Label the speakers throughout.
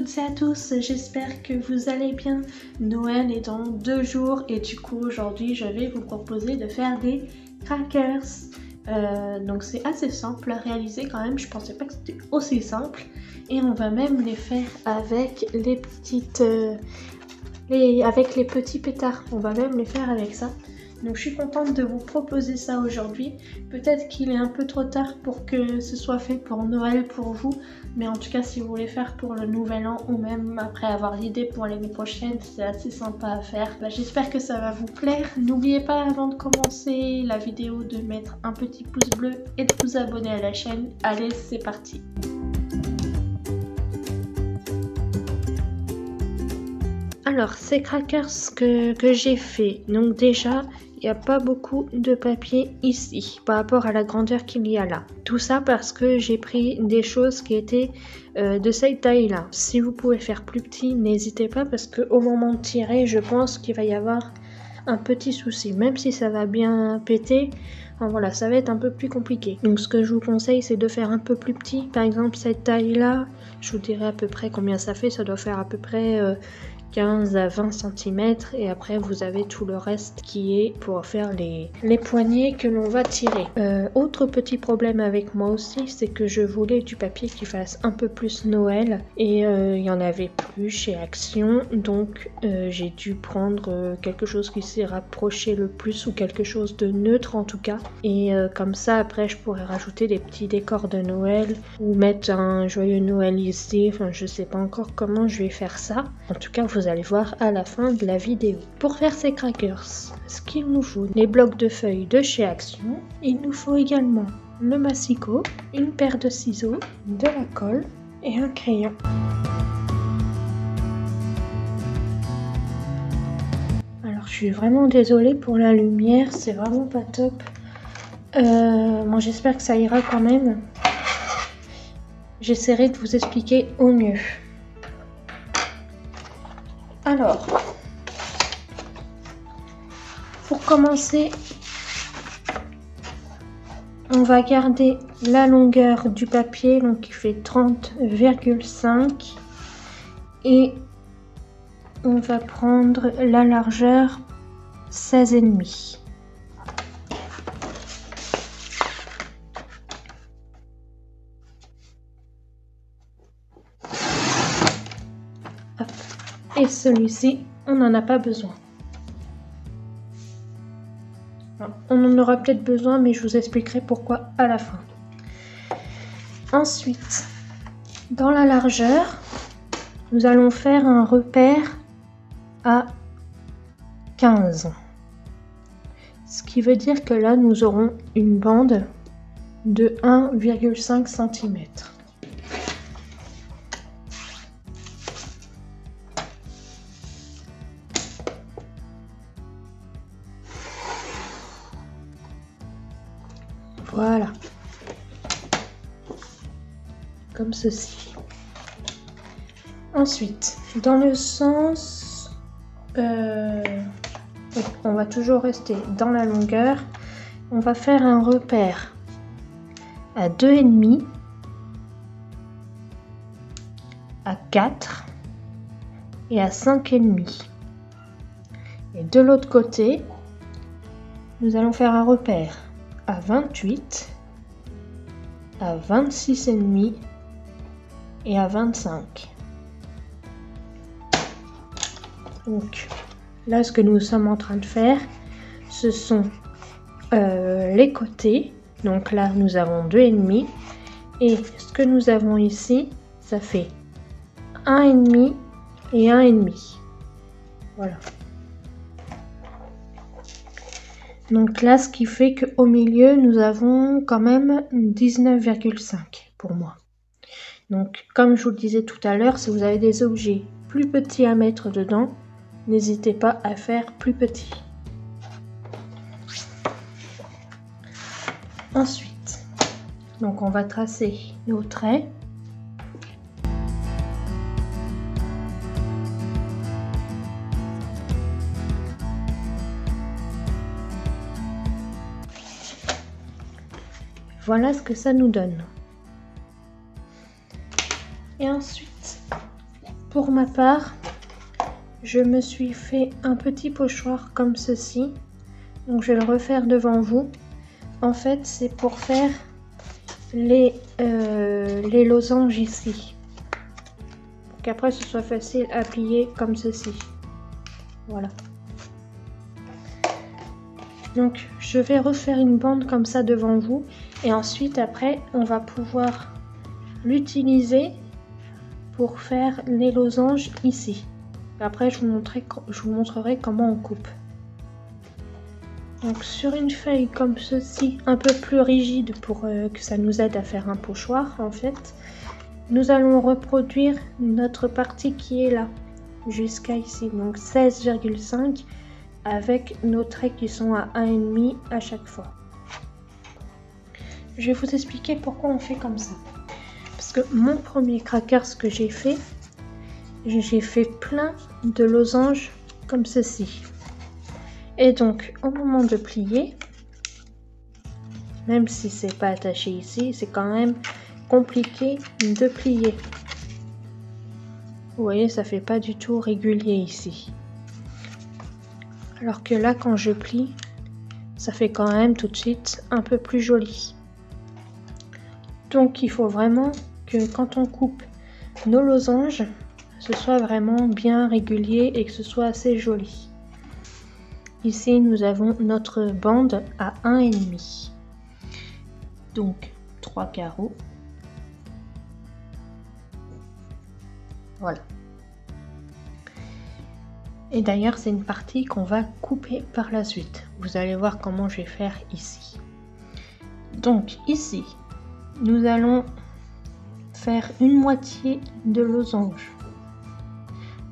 Speaker 1: toutes et à tous, j'espère que vous allez bien. Noël est dans 2 jours et du coup aujourd'hui je vais vous proposer de faire des crackers. Donc c'est assez simple à réaliser quand même, je pensais pas que c'était aussi simple. Et on va même les faire avec les avec les petits pétards, on va même les faire avec ça. Donc je suis contente de vous proposer ça aujourd'hui. Peut-être qu'il est un peu trop tard pour que ce soit fait pour Noël pour vous. Mais en tout cas si vous voulez faire pour le nouvel an ou même après avoir l'idée pour l'année prochaine, c'est assez sympa à faire. J'espère que ça va vous plaire. N'oubliez pas avant de commencer la vidéo de mettre un petit pouce bleu et de vous abonner à la chaîne. Allez, c'est parti! Alors, ces crackers que j'ai fait, donc déjà, il n'y a pas beaucoup de papier ici par rapport à la grandeur qu'il y a là. Tout ça parce que j'ai pris des choses qui étaient de cette taille-là. Si vous pouvez faire plus petit, n'hésitez pas parce qu'au moment de tirer, je pense qu'il va y avoir un petit souci. Même si ça va bien péter, voilà, ça va être un peu plus compliqué. Donc ce que je vous conseille, c'est de faire un peu plus petit. Par exemple, cette taille-là, je vous dirai à peu près combien ça fait. Ça doit faire à peu près 15 à 20 cm et après vous avez tout le reste qui est pour faire les poignées que l'on va tirer. Autre petit problème avec moi aussi, c'est que je voulais du papier qui fasse un peu plus Noël et il n'y en avait plus chez Action, donc j'ai dû prendre quelque chose qui s'est rapproché le plus ou quelque chose de neutre en tout cas, et comme ça après je pourrais rajouter des petits décors de Noël ou mettre un joyeux Noël ici. Enfin, je sais pas encore comment je vais faire ça. En tout cas, vous allez voir à la fin de la vidéo. Pour faire ces crackers, ce qu'il nous faut, les blocs de feuilles de chez Action. Il nous faut également le massicot, une paire de ciseaux, de la colle et un crayon. Alors je suis vraiment désolée pour la lumière, c'est vraiment pas top. Bon, j'espère que ça ira quand même. J'essaierai de vous expliquer au mieux. Alors, pour commencer, on va garder la longueur du papier, donc qui fait 30,5, et on va prendre la largeur 16,5. Et celui-ci, on n'en a pas besoin. On en aura peut-être besoin, mais je vous expliquerai pourquoi à la fin. Ensuite, dans la largeur, nous allons faire un repère à 15. Ce qui veut dire que là, nous aurons une bande de 1,5 cm. Voilà, comme ceci. Ensuite, dans le sens, on va toujours rester dans la longueur. On va faire un repère à 2,5, à 4 et à 5,5. Et de l'autre côté, nous allons faire un repère à 28, à 26,5 et à 25. Donc là, ce que nous sommes en train de faire, ce sont les côtés. Donc là, nous avons 2,5 et ce que nous avons ici, ça fait 1,5 et 1,5. Voilà. Donc là, ce qui fait qu'au milieu, nous avons quand même 19,5 pour moi. Donc, comme je vous le disais tout à l'heure, si vous avez des objets plus petits à mettre dedans, n'hésitez pas à faire plus petit. Ensuite, donc on va tracer nos traits. Voilà ce que ça nous donne. Et ensuite, pour ma part, je me suis fait un petit pochoir comme ceci. Donc je vais le refaire devant vous. En fait, c'est pour faire les losanges ici. Pour qu'après ce soit facile à plier comme ceci. Voilà. Donc je vais refaire une bande comme ça devant vous. Et ensuite après, on va pouvoir l'utiliser pour faire les losanges ici. Après, je vous montrerai comment on coupe. Donc sur une feuille comme ceci, un peu plus rigide pour que ça nous aide à faire un pochoir en fait, nous allons reproduire notre partie qui est là, jusqu'à ici, donc 16,5 avec nos traits qui sont à 1,5 à chaque fois. Je vais vous expliquer pourquoi on fait comme ça. Parce que mon premier crackers que j'ai fait plein de losanges comme ceci. Et donc au moment de plier, même si c'est pas attaché ici, c'est quand même compliqué de plier. Vous voyez, ça fait pas du tout régulier ici. Alors que là, quand je plie, ça fait quand même tout de suite un peu plus joli. Donc il faut vraiment que quand on coupe nos losanges, ce soit vraiment bien régulier et que ce soit assez joli. Ici, nous avons notre bande à 1,5. Donc 3 carreaux. Voilà. Et d'ailleurs, c'est une partie qu'on va couper par la suite. Vous allez voir comment je vais faire ici. Donc ici, nous allons faire une moitié de losange.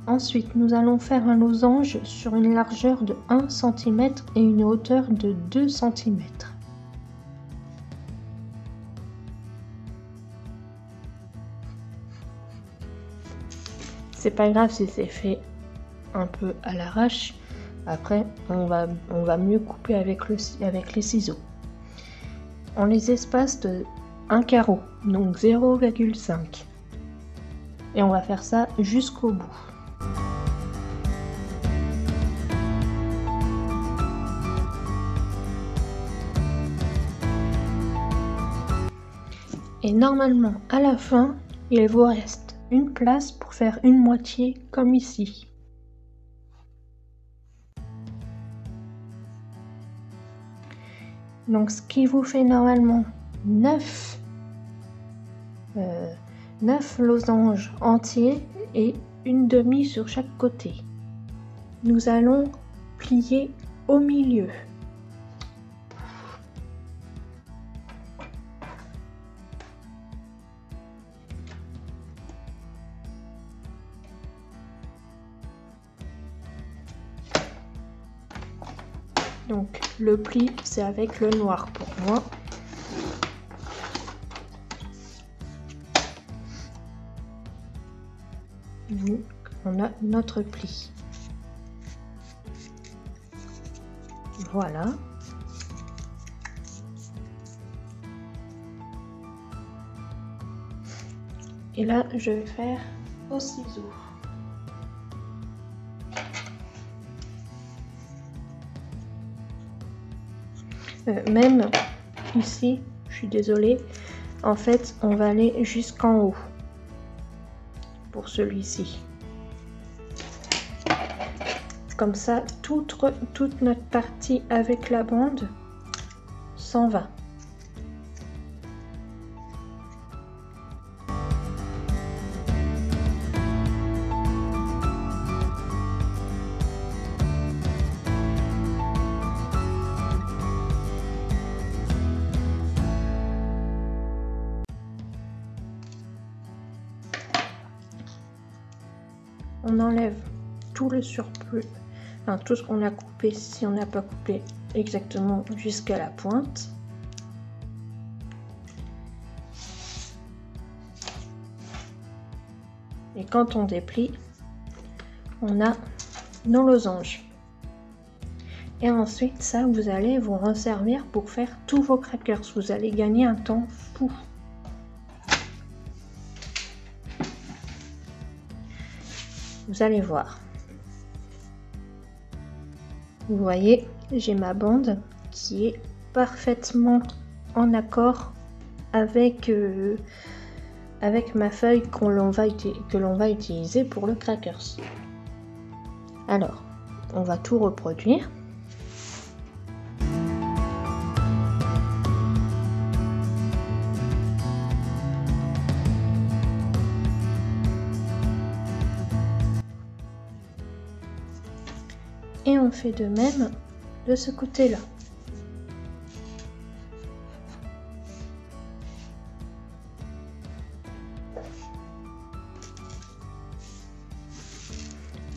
Speaker 1: Ensuite, nous allons faire un losange sur une largeur de 1 cm et une hauteur de 2 cm. C'est pas grave si c'est fait un peu à l'arrache. Après, on va mieux couper avec les ciseaux. On les espace de 1 carreau, donc 0,5. Et on va faire ça jusqu'au bout. Et normalement, à la fin, il vous reste une place pour faire une moitié comme ici. Donc ce qui vous fait normalement 9 losanges entiers et une demi sur chaque côté. Nous allons plier au milieu. Donc le pli, c'est avec le noir pour moi. Donc on a notre pli. Voilà. Et là, je vais faire au ciseau. Même ici, je suis désolée, en fait, on va aller jusqu'en haut pour celui-ci. Comme ça, toute notre partie avec la bande s'en va. On enlève tout le surplus, enfin tout ce qu'on a coupé si on n'a pas coupé exactement jusqu'à la pointe. Et quand on déplie, on a nos losanges. Et ensuite, ça, vous allez vous en servir pour faire tous vos crackers. Vous allez gagner un temps fou. Vous allez voir. Vous voyez, j'ai ma bande qui est parfaitement en accord avec, avec ma feuille que l'on va utiliser pour le crackers. Alors, on va tout reproduire. Et on fait de même de ce côté-là.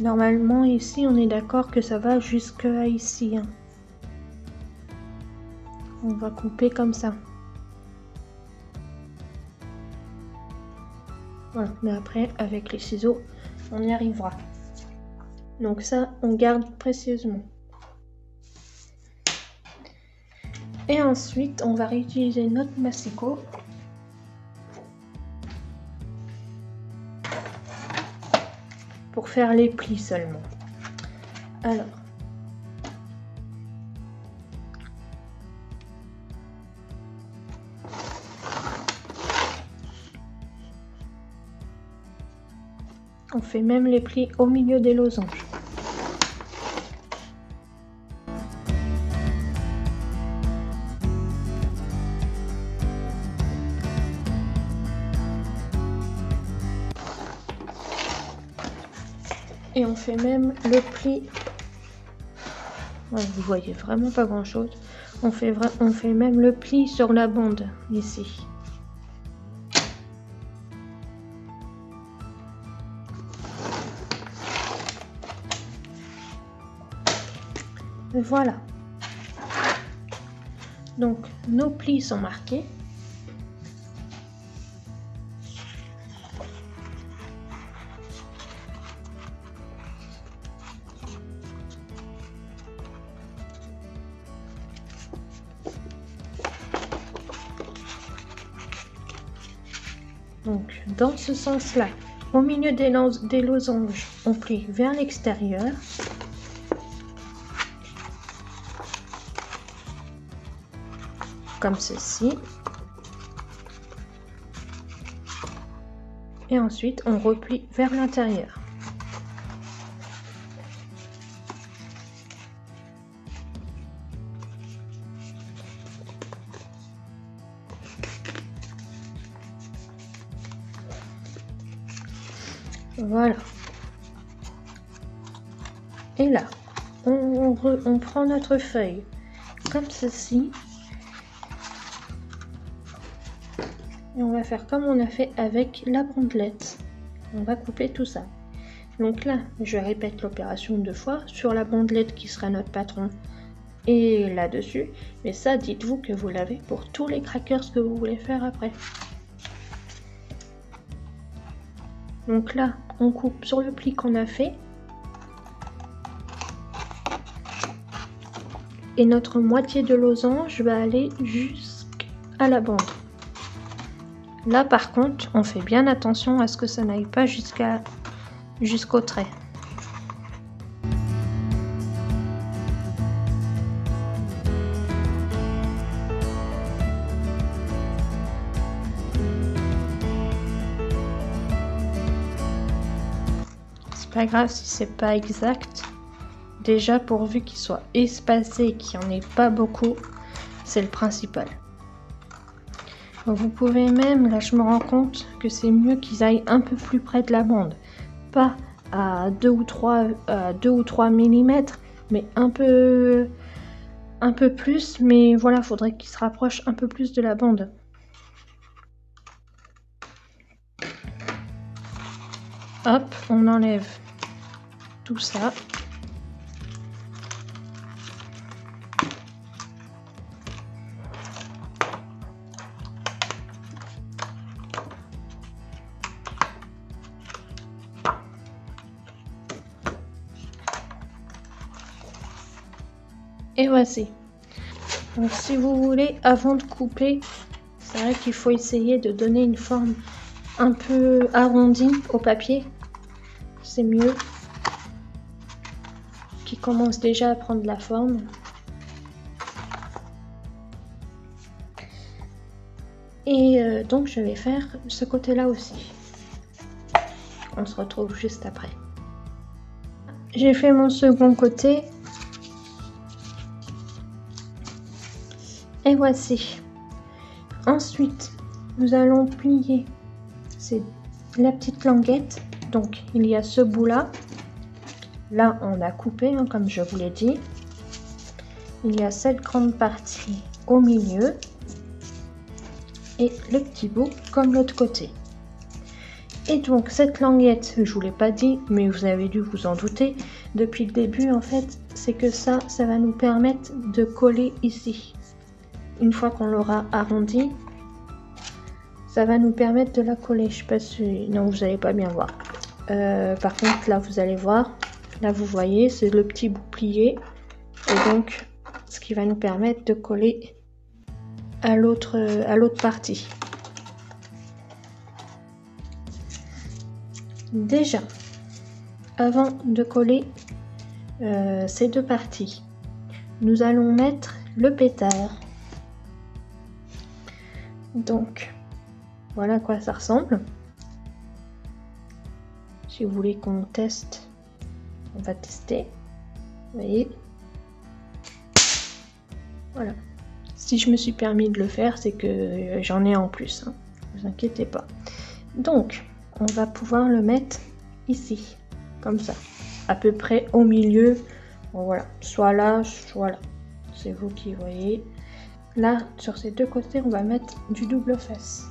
Speaker 1: Normalement ici on est d'accord que ça va jusqu'à ici. Hein. On va couper comme ça. Voilà, mais après avec les ciseaux on y arrivera. Donc ça on garde précieusement. Et ensuite on va réutiliser notre massicot. Pour faire les plis seulement. Alors, on fait même les plis au milieu des losanges. Et on fait même le pli. Ouais, vous voyez vraiment pas grand chose. On fait même le pli sur la bande ici. Et voilà. Donc nos plis sont marqués. Donc, dans ce sens-là, au milieu des losanges, on plie vers l'extérieur. Comme ceci. Et ensuite, on replie vers l'intérieur. Voilà. Et là, on prend notre feuille comme ceci. Et on va faire comme on a fait avec la bandelette. On va couper tout ça. Donc là, je répète l'opération 2 fois sur la bandelette qui sera notre patron et là-dessus. Mais ça, dites-vous que vous l'avez pour tous les crackers que vous voulez faire après. Donc là, on coupe sur le pli qu'on a fait. Et notre moitié de losange va aller jusqu'à la bande. Là, par contre, on fait bien attention à ce que ça n'aille pas jusqu'au trait. C'est pas grave si c'est pas exact. Déjà, pourvu qu'il soit espacé et qu'il n'y en ait pas beaucoup, c'est le principal. Vous pouvez même, là je me rends compte que c'est mieux qu'ils aillent un peu plus près de la bande. Pas à 2 ou 3 mm, mais un peu plus. Mais voilà, faudrait qu'ils se rapprochent un peu plus de la bande. Hop, on enlève tout ça. Et voici. Donc si vous voulez, avant de couper, c'est vrai qu'il faut essayer de donner une forme un peu arrondie au papier. c'est mieux. Qui commence déjà à prendre la forme. Et donc je vais faire ce côté-là aussi. On se retrouve juste après. J'ai fait mon second côté. Et voici. Ensuite, nous allons plier la petite languette. Donc il y a ce bout-là. Là, on a coupé, hein, comme je vous l'ai dit. Il y a cette grande partie au milieu. Et le petit bout comme l'autre côté. Et donc cette languette, je vous l'ai pas dit, mais vous avez dû vous en douter depuis le début en fait, c'est que ça va nous permettre de coller ici. Une fois qu'on l'aura arrondi, ça va nous permettre de la coller. Je sais pas si... non, vous allez pas bien voir. Par contre là vous allez voir, là vous voyez c'est le petit bout plié et donc ce qui va nous permettre de coller à l'autre partie. Déjà, avant de coller ces deux parties, nous allons mettre le pétard. Donc, voilà à quoi ça ressemble. Si vous voulez qu'on teste, on va tester. Vous voyez? Voilà. Si je me suis permis de le faire, c'est que j'en ai en plus. Hein. Ne vous inquiétez pas. Donc, on va pouvoir le mettre ici, comme ça, à peu près au milieu. Bon, voilà, soit là, soit là. C'est vous qui voyez. Là, sur ces deux côtés, on va mettre du double face.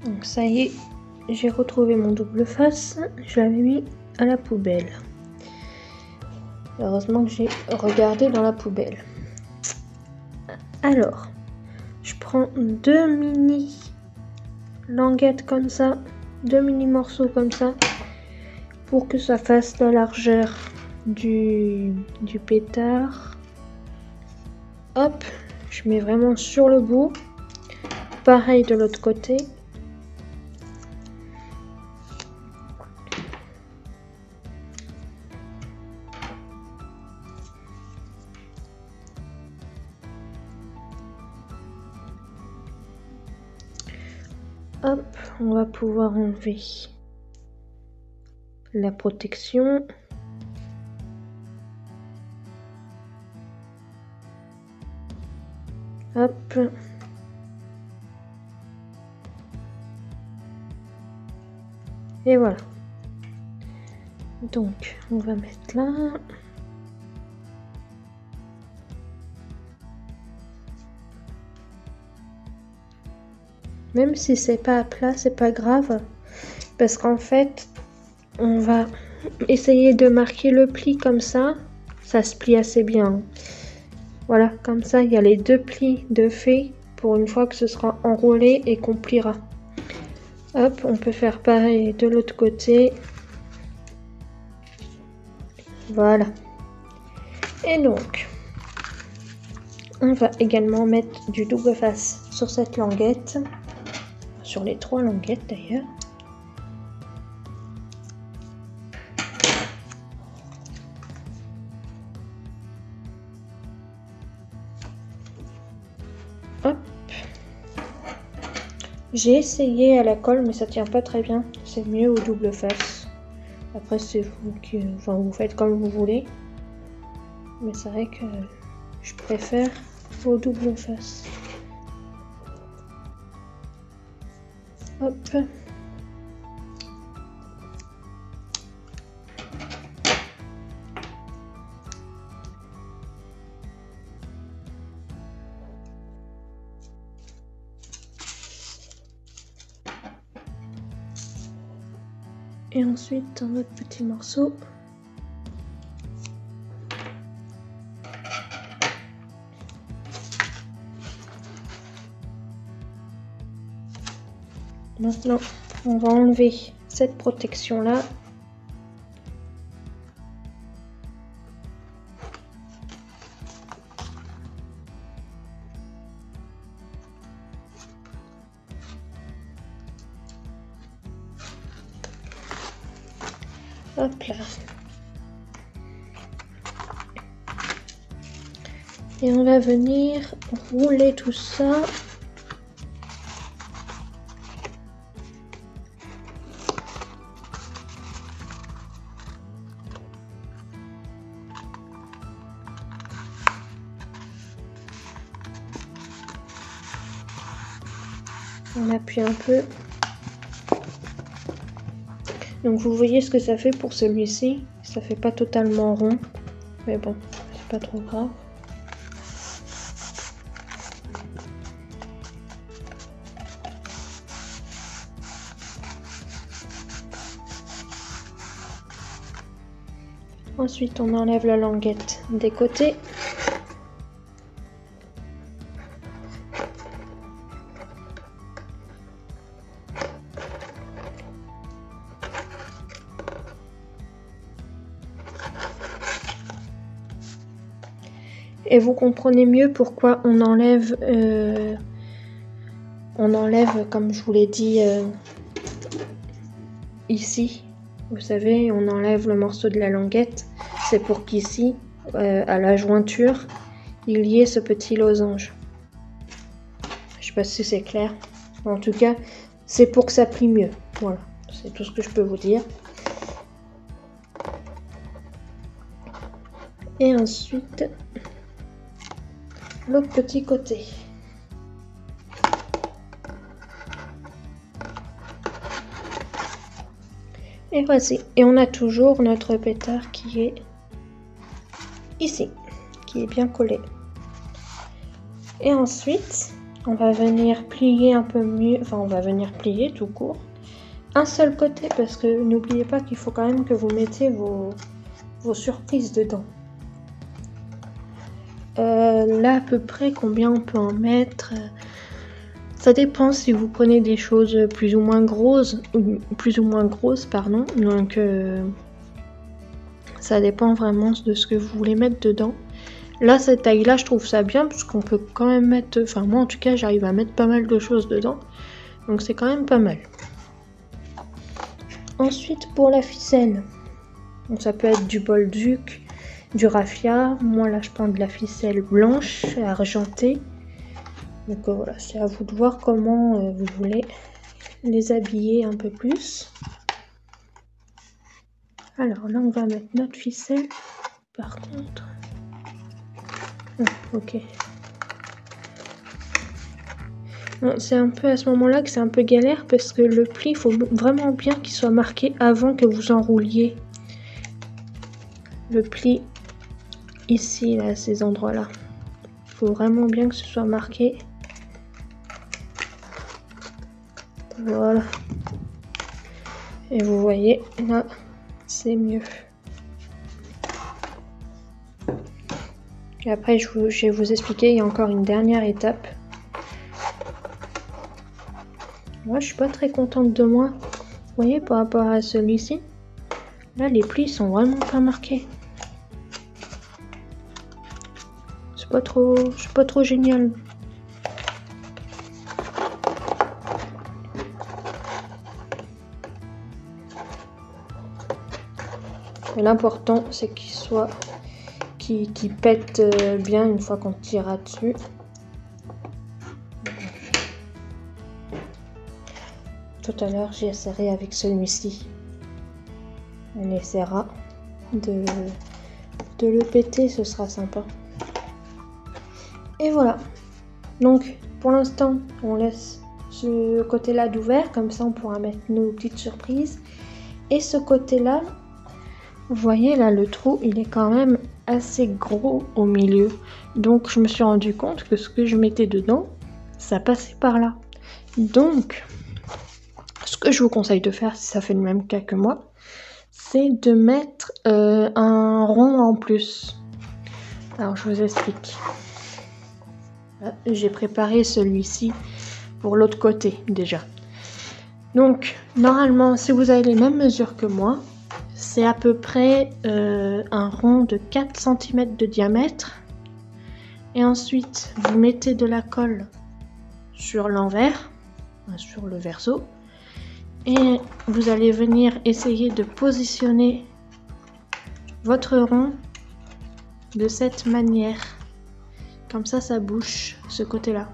Speaker 1: Donc ça y est, j'ai retrouvé mon double face. Je l'avais mis à la poubelle. Heureusement que j'ai regardé dans la poubelle. Alors, je prends deux mini languettes comme ça, deux mini morceaux comme ça, pour que ça fasse la largeur du pétard. Hop, je mets vraiment sur le bout. Pareil de l'autre côté. Hop, on va pouvoir enlever la protection. Hop. Et voilà. Donc, on va mettre là. Même si c'est pas à plat, c'est pas grave. Parce qu'en fait, on va essayer de marquer le pli comme ça. Ça se plie assez bien. Voilà, comme ça, il y a les deux plis de fait pour une fois que ce sera enroulé et qu'on pliera. Hop, on peut faire pareil de l'autre côté. Voilà. Et donc, on va également mettre du double face sur cette languette. Sur les trois languettes d'ailleurs. Hop. J'ai essayé à la colle mais ça tient pas très bien. C'est mieux au double face. Après c'est vous qui, enfin, vous faites comme vous voulez. Mais c'est vrai que je préfère au double face. Hop. Et ensuite dans notre petit morceau, maintenant on va enlever cette protection là. Hop là. Et on va venir rouler tout ça. On appuie un peu. Donc vous voyez ce que ça fait pour celui-ci. Ça fait pas totalement rond. Mais bon, c'est pas trop grave. Ensuite, on enlève la languette des côtés. Et vous comprenez mieux pourquoi on enlève, comme je vous l'ai dit, ici. Vous savez, on enlève le morceau de la languette. C'est pour qu'ici, à la jointure, il y ait ce petit losange. Je sais pas si c'est clair. En tout cas, c'est pour que ça plie mieux. Voilà, c'est tout ce que je peux vous dire. Et ensuite, l'autre petit côté. Et voici. Et on a toujours notre pétard qui est ici, qui est bien collé. Et ensuite, on va venir plier un peu mieux, enfin on va venir plier tout court. Un seul côté, parce que n'oubliez pas qu'il faut quand même que vous mettiez vos surprises dedans. Là à peu près combien on peut en mettre, ça dépend si vous prenez des choses plus ou moins grosses, pardon. Donc ça dépend vraiment de ce que vous voulez mettre dedans. Là cette taille là je trouve ça bien parce qu'on peut quand même mettre, enfin moi en tout cas j'arrive à mettre pas mal de choses dedans. Donc c'est quand même pas mal. Ensuite pour la ficelle, donc ça peut être du bolduc, du raffia. Moi là je prends de la ficelle blanche argentée. Donc voilà, c'est à vous de voir comment vous voulez les habiller un peu plus. Alors là on va mettre notre ficelle. Par contre, ok. C'est un peu à ce moment-là que c'est un peu galère parce que le pli, il faut vraiment bien qu'il soit marqué avant que vous enrouliez le pli ici, là, à ces endroits-là. Il faut vraiment bien que ce soit marqué. Voilà. Et vous voyez, là, c'est mieux. Et après, je vais vous expliquer, il y a encore une dernière étape. Moi, je suis pas très contente de moi. Vous voyez, par rapport à celui-ci, là, les plis sont vraiment pas marqués. C'est pas trop génial. L'important, c'est qu'il pète bien une fois qu'on tirera dessus. Tout à l'heure, j'ai essayé avec celui-ci. On essaiera de le péter, ce sera sympa. Et voilà. Donc, pour l'instant, on laisse ce côté-là d'ouvert, comme ça on pourra mettre nos petites surprises. Et ce côté-là, vous voyez là, le trou, il est quand même assez gros au milieu. Donc, je me suis rendu compte que ce que je mettais dedans, ça passait par là. Donc, ce que je vous conseille de faire, si ça fait le même cas que moi, c'est de mettre un rond en plus. Alors, je vous explique. J'ai préparé celui-ci pour l'autre côté déjà. Donc, normalement, si vous avez les mêmes mesures que moi, c'est à peu près un rond de 4 cm de diamètre. Et ensuite, vous mettez de la colle sur l'envers, sur le verso. Et vous allez venir essayer de positionner votre rond de cette manière. Comme ça bouge ce côté-là.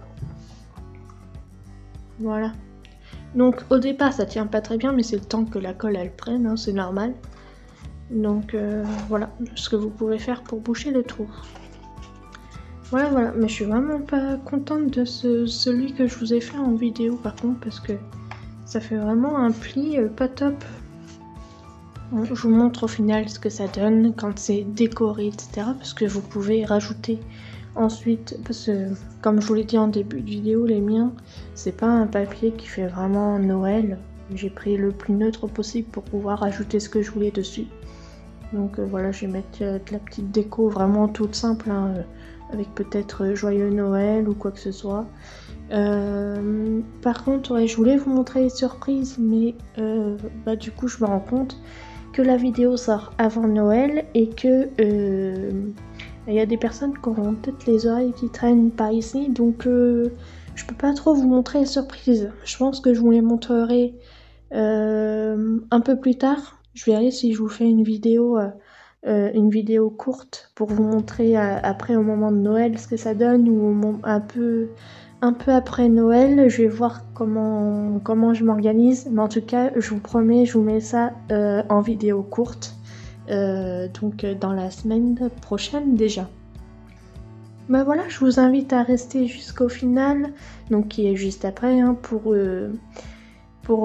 Speaker 1: Voilà. Donc au départ ça tient pas très bien, mais c'est le temps que la colle elle prenne, hein, c'est normal. Donc voilà ce que vous pouvez faire pour boucher le trou. Voilà, mais je suis vraiment pas contente de celui que je vous ai fait en vidéo par contre, parce que ça fait vraiment un pli pas top. Bon, je vous montre au final ce que ça donne quand c'est décoré, etc. Parce que vous pouvez rajouter ensuite, parce que comme je vous l'ai dit en début de vidéo, les miens, c'est pas un papier qui fait vraiment Noël. J'ai pris le plus neutre possible pour pouvoir ajouter ce que je voulais dessus. Donc voilà, je vais mettre de la petite déco vraiment toute simple, hein, avec peut-être Joyeux Noël ou quoi que ce soit. Par contre, ouais, je voulais vous montrer les surprises, mais du coup je me rends compte que la vidéo sort avant Noël et que il y a des personnes qui auront peut-être les oreilles qui traînent par ici, donc je peux pas trop vous montrer les surprises. Je pense que je vous les montrerai un peu plus tard. Je verrai si je vous fais une vidéo courte pour vous montrer après au moment de Noël ce que ça donne, ou un peu après Noël. Je vais voir comment je m'organise, mais en tout cas je vous promets, je vous mets ça en vidéo courte, donc dans la semaine prochaine déjà. Bah voilà, je vous invite à rester jusqu'au final, donc qui est juste après, hein, pour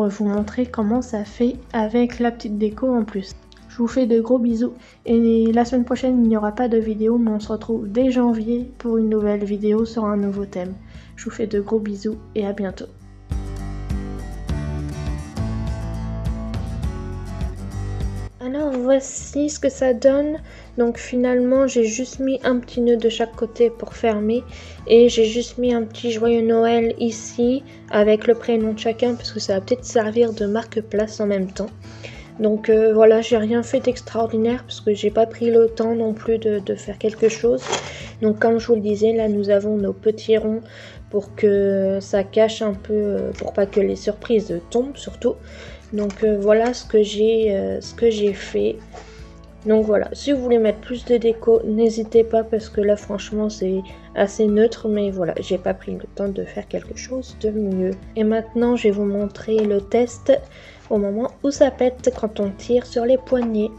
Speaker 1: vous montrer comment ça fait avec la petite déco en plus. Je vous fais de gros bisous, et la semaine prochaine il n'y aura pas de vidéo, mais on se retrouve dès janvier pour une nouvelle vidéo sur un nouveau thème. Je vous fais de gros bisous et à bientôt. Alors voici ce que ça donne. Donc finalement j'ai juste mis un petit nœud de chaque côté pour fermer, et j'ai juste mis un petit Joyeux Noël ici avec le prénom de chacun, parce que ça va peut-être servir de marque-place en même temps. Donc voilà, j'ai rien fait d'extraordinaire parce que j'ai pas pris le temps non plus de faire quelque chose. Donc comme je vous le disais, là nous avons nos petits ronds pour que ça cache un peu, pour pas que les surprises tombent surtout. Donc voilà ce que j'ai fait. Donc voilà, si vous voulez mettre plus de déco, n'hésitez pas, parce que là franchement c'est assez neutre, mais voilà, j'ai pas pris le temps de faire quelque chose de mieux. Et maintenant je vais vous montrer le test au moment où ça pète quand on tire sur les poignets.